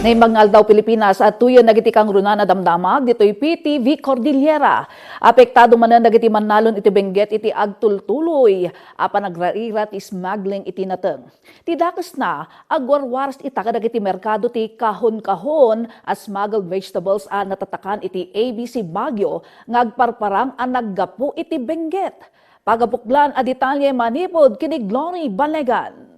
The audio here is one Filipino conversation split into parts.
Naimangal daw Pilipinas at tuyo nagitikang runa na damdamag dito'y PTV Cordillera. Apektado man na nagiti manalon iti Benguet iti agtultuloy apa nagrairat smuggling iti nateng. Tidakas na agwarwaras ita kadagiti merkado ti kahon-kahon as smuggled vegetables a natatakan iti ABC Baguio ngagparparang a naggapu iti Benguet. Pagapuklan a detalye manipod kini Glory Balegan.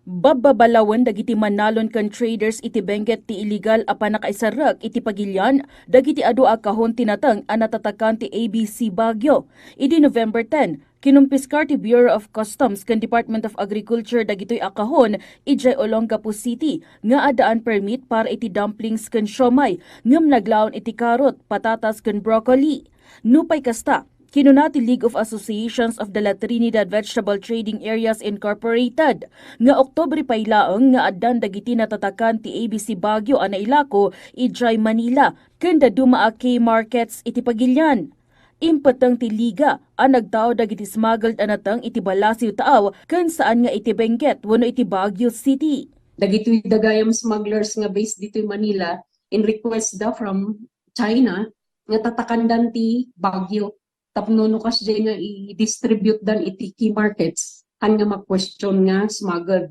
Bababalawan dagiti manalon kan traders iti Benguet ti illegal a panakaisarag iti pagilyan dagiti adu a kahon tinatang a natatakan ti ABC Baguio. Idi November 10, kinumpiskar ti Bureau of Customs kan Department of Agriculture dagitoy a kahon ijay Olongapo City nga adaan permit para iti dumplings kan siomay ngem naglaon iti karot, patatas kan broccoli. Nupay kasta kinunati League of Associations of the La Trinidad Vegetable Trading Areas Incorporated nga Oktubre paylaeng nga addan dagiti natatakan ti ABC Baguio a nailako ijay Manila ken daduma a K-markets iti pagilyan. Impatang ti liga a nagtao dagiti smuggled anatang iti Balasiw taaw ken saan nga iti Benguet wenno iti Baguio City. Dagitoy dagayam smugglers nga based dito in Manila in request da from China nga tatakandan ti Baguio. Tapno no kas nga i-distribute dan iti key markets han nga mag-question nga smuggled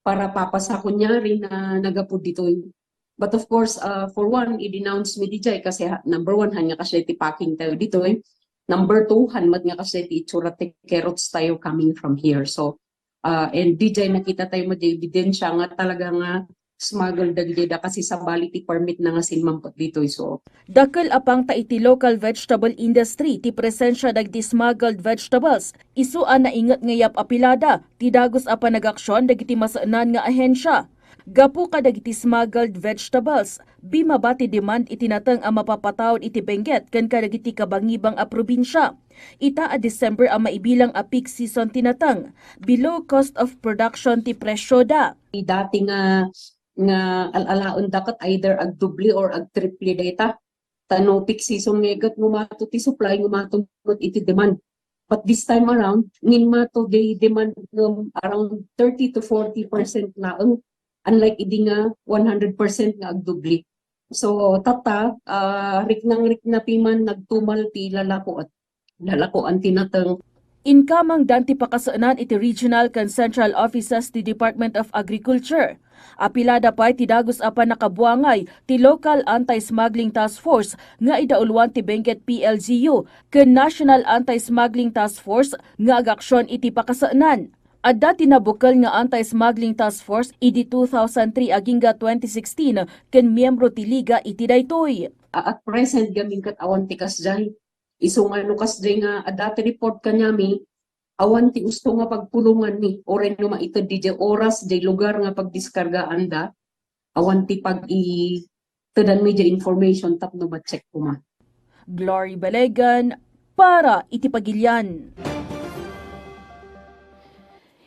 para papasa kunyari na nagapod dito. But of course, for one, i-denounce mi dijay kasi number one, han nga kasi iti packing tayo dito. Number two, han mat nga kasi iti itsura ti carrots tayo coming from here. So, and dijay nakita tayo mo di ebidensya nga talaga nga smuggled dagiti da kasi sa baliti permit na nga sinmampot dito. So, dakkel apang ta iti local vegetable industry ti presensya dagiti smuggled vegetables. Isuan na ingat ngayap apilada ti dagos a panagaksyon dagiti masaanan nga ahensya. Gapu ka dagiti smuggled vegetables, bimaba ti demand itinatang a mapapatawd iti Benguet ken kadagiti kabangibang a probinsya. Ita a December a maibilang a peak season tinatang, below cost of production ti presyo da. Dati nga alalaon dakat either ag doble or ag triple data. Tano peak season ngayon ngumato ti supply, ngumato iti demand. But this time around, ngumato the demand around 30 to 40% laang. Unlike idi nga 100% nga ag doble. So tata, rik na piman nagtumal ti lalakoan tinatang. Inkamang danti pakasaanan iti regional kan central offices ti Department of Agriculture. Apilada pa ti dagos apan nakabuangay ti Local Anti-Smuggling Task Force nga idauluan ti Benguet PLGU ken National Anti-Smuggling Task Force nga agaksyon iti pakasaanan. Adda tinabukal nga Anti-Smuggling Task Force idi 2003 agingga 2016 ken miyembro ti liga iti daytoy. At present gaming kat awan ti kasjay. Isong ano kasjay nga dati report kanyami awan ti usto nga pagpulungan ni oren no maitod di oras di lugar nga pagdiskargaan da awan ti tedan media information tapno ma-check kuma. Glory Balegan para iti pagilyan.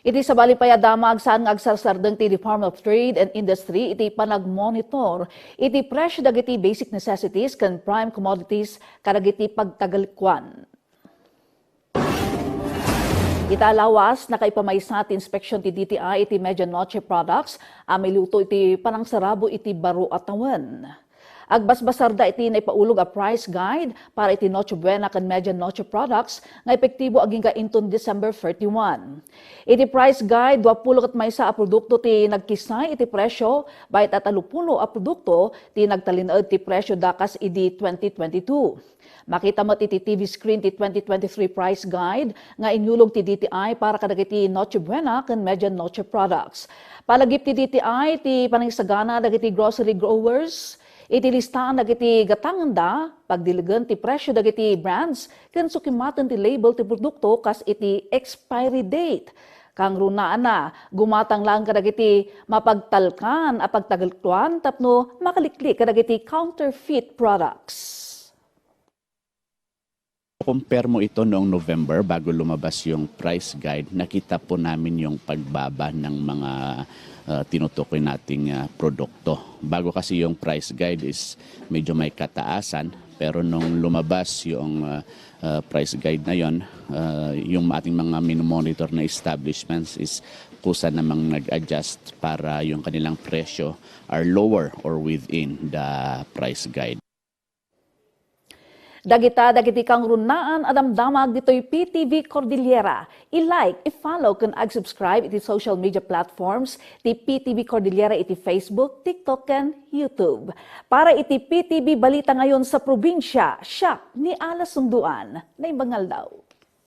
Iti sa balipayadamag saan nga agsarsardeng ti Department of Trade and Industry iti panagmonitor iti presyo dagiti basic necessities ken prime commodities kadagiti pagtagalikuan. Italawas nakaipamaysa ti inspeksyon ti DTI iti Medianoche products amiluto iti panangsarabo iti baro atawan. Agbasbasarda iti naipaulog a price guide para iti Noche Buena ken Medianoche products nga epektibo aging inton December 31. Iti price guide 20 ket maysa a produkto ti nagkisay iti presyo bayat at 30 a produkto ti nagtalinaed ti presyo dakas idi 2022. Makita mo iti TV screen ti 2023 price guide nga inyulog ti DTI para kadagiti Noche Buena ken Medianoche products. Palagip ti DTI ti panangsagana dagiti grocery growers. Iti listahan dagiti gatanganda pagdiligen ti presyo dagiti brands ken sukimatan ti label ti produkto kas iti expiry date. Kang runaan na gumatang lang kadagiti mapagtalkan a pagtagaltuan tapno makaliklik kadagiti counterfeit products. Compare mo ito noong November bago lumabas yung price guide, nakita po namin yung pagbaba ng mga tinutukoy nating produkto. Bago kasi yung price guide is medyo may kataasan, Pero nung lumabas yung price guide na yon, yung ating mga minomonitor na establishments is kusa namang nag-adjust para yung kanilang presyo are lower or within the price guide. Dagiti kang runaan adamdamag dito'y PTV Cordillera. I-like, i-follow kun ag-subscribe iti social media platforms ti PTV Cordillera iti Facebook, TikTok, and YouTube. Para iti PTV Balita ngayon sa probinsya, siya ni Ala Sunduan na Ibangal daw.